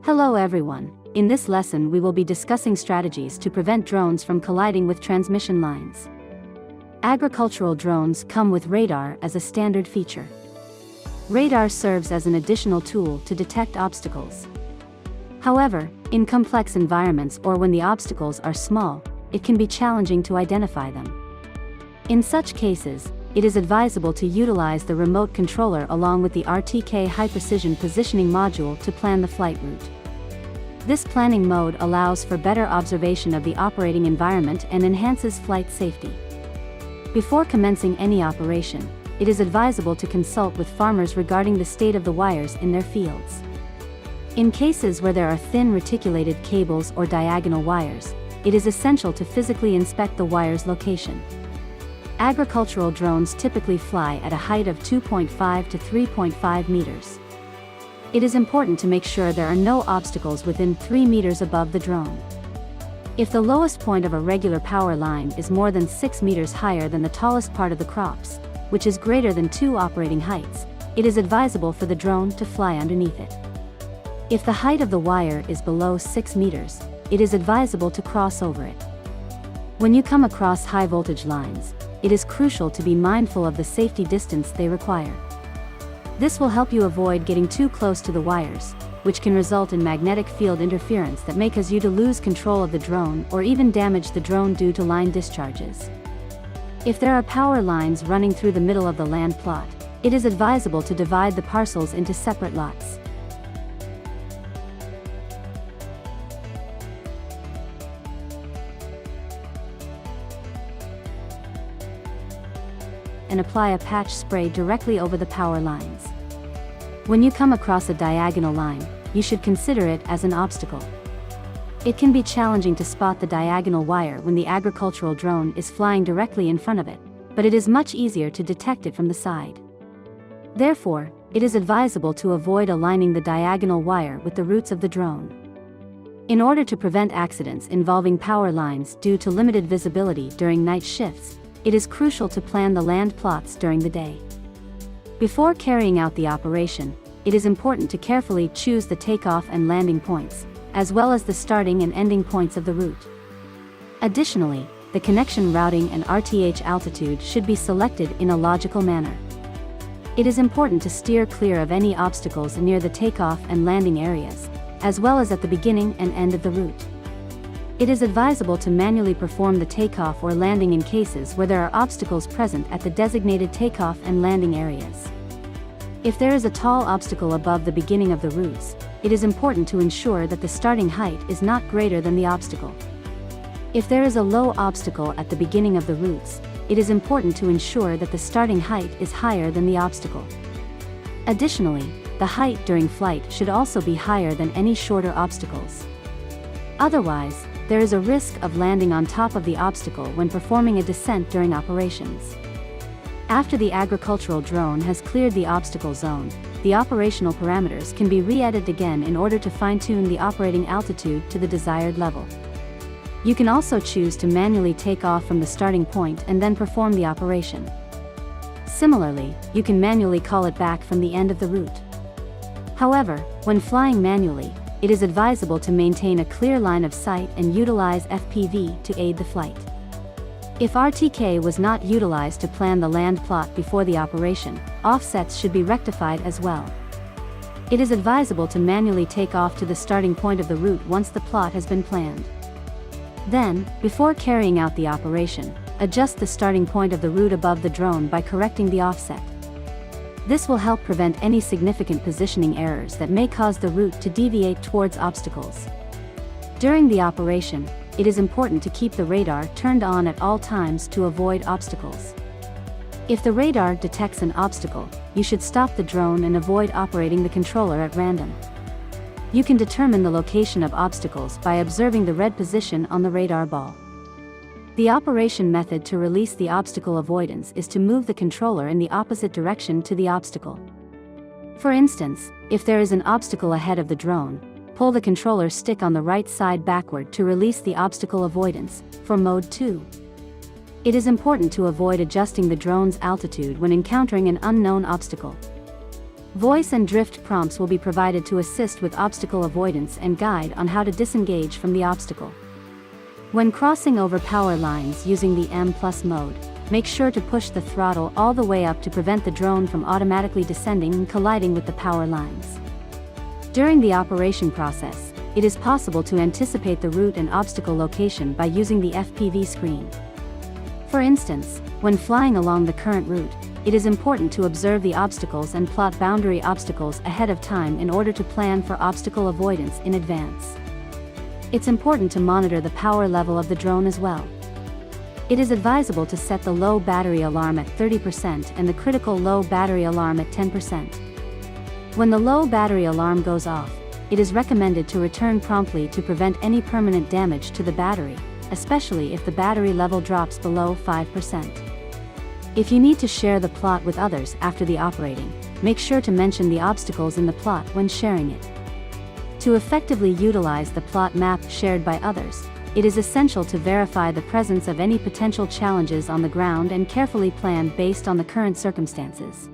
Hello everyone, in this lesson we will be discussing strategies to prevent drones from colliding with transmission lines. Agricultural drones come with radar as a standard feature. Radar serves as an additional tool to detect obstacles. However, in complex environments or when the obstacles are small, it can be challenging to identify them. In such cases, it is advisable to utilize the remote controller along with the RTK high-precision positioning module to plan the flight route. This planning mode allows for better observation of the operating environment and enhances flight safety. Before commencing any operation, it is advisable to consult with farmers regarding the state of the wires in their fields. In cases where there are thin reticulated cables or diagonal wires, it is essential to physically inspect the wire's location. Agricultural drones typically fly at a height of 2.5 to 3.5 meters. It is important to make sure there are no obstacles within 3 meters above the drone. If the lowest point of a regular power line is more than 6 meters higher than the tallest part of the crops, which is greater than 2 operating heights, it is advisable for the drone to fly underneath it. If the height of the wire is below 6 meters, it is advisable to cross over it. When you come across high voltage lines, it is crucial to be mindful of the safety distance they require. This will help you avoid getting too close to the wires, which can result in magnetic field interference that may cause you to lose control of the drone or even damage the drone due to line discharges. If there are power lines running through the middle of the land plot, it is advisable to divide the parcels into separate lots. And apply a patch spray directly over the power lines. When you come across a diagonal line, you should consider it as an obstacle. It can be challenging to spot the diagonal wire when the agricultural drone is flying directly in front of it, but it is much easier to detect it from the side. Therefore, it is advisable to avoid aligning the diagonal wire with the roots of the drone. In order to prevent accidents involving power lines due to limited visibility during night shifts, it is crucial to plan the land plots during the day. Before carrying out the operation, it is important to carefully choose the takeoff and landing points, as well as the starting and ending points of the route. Additionally, the connection routing and RTH altitude should be selected in a logical manner. It is important to steer clear of any obstacles near the takeoff and landing areas, as well as at the beginning and end of the route. It is advisable to manually perform the takeoff or landing in cases where there are obstacles present at the designated takeoff and landing areas. If there is a tall obstacle above the beginning of the routes, it is important to ensure that the starting height is not greater than the obstacle. If there is a low obstacle at the beginning of the routes, it is important to ensure that the starting height is higher than the obstacle. Additionally, the height during flight should also be higher than any shorter obstacles. Otherwise, there is a risk of landing on top of the obstacle when performing a descent during operations. After the agricultural drone has cleared the obstacle zone, the operational parameters can be re-edited again in order to fine-tune the operating altitude to the desired level. You can also choose to manually take off from the starting point and then perform the operation. Similarly, you can manually call it back from the end of the route. However, when flying manually, it is advisable to maintain a clear line of sight and utilize FPV to aid the flight. If RTK was not utilized to plan the land plot before the operation, offsets should be rectified as well. It is advisable to manually take off to the starting point of the route once the plot has been planned. Then, before carrying out the operation, adjust the starting point of the route above the drone by correcting the offset. This will help prevent any significant positioning errors that may cause the route to deviate towards obstacles. During the operation, it is important to keep the radar turned on at all times to avoid obstacles. If the radar detects an obstacle, you should stop the drone and avoid operating the controller at random. You can determine the location of obstacles by observing the red position on the radar ball. The operation method to release the obstacle avoidance is to move the controller in the opposite direction to the obstacle. For instance, if there is an obstacle ahead of the drone, pull the controller stick on the right side backward to release the obstacle avoidance, for Mode 2. It is important to avoid adjusting the drone's altitude when encountering an unknown obstacle. Voice and drift prompts will be provided to assist with obstacle avoidance and guide on how to disengage from the obstacle. When crossing over power lines using the M+ mode, make sure to push the throttle all the way up to prevent the drone from automatically descending and colliding with the power lines. During the operation process, it is possible to anticipate the route and obstacle location by using the FPV screen. For instance, when flying along the current route, it is important to observe the obstacles and plot boundary obstacles ahead of time in order to plan for obstacle avoidance in advance. It's important to monitor the power level of the drone as well. It is advisable to set the low battery alarm at 30% and the critical low battery alarm at 10%. When the low battery alarm goes off, it is recommended to return promptly to prevent any permanent damage to the battery, especially if the battery level drops below 5%. If you need to share the plot with others after the operating, make sure to mention the obstacles in the plot when sharing it. To effectively utilize the plot map shared by others, it is essential to verify the presence of any potential challenges on the ground and carefully plan based on the current circumstances.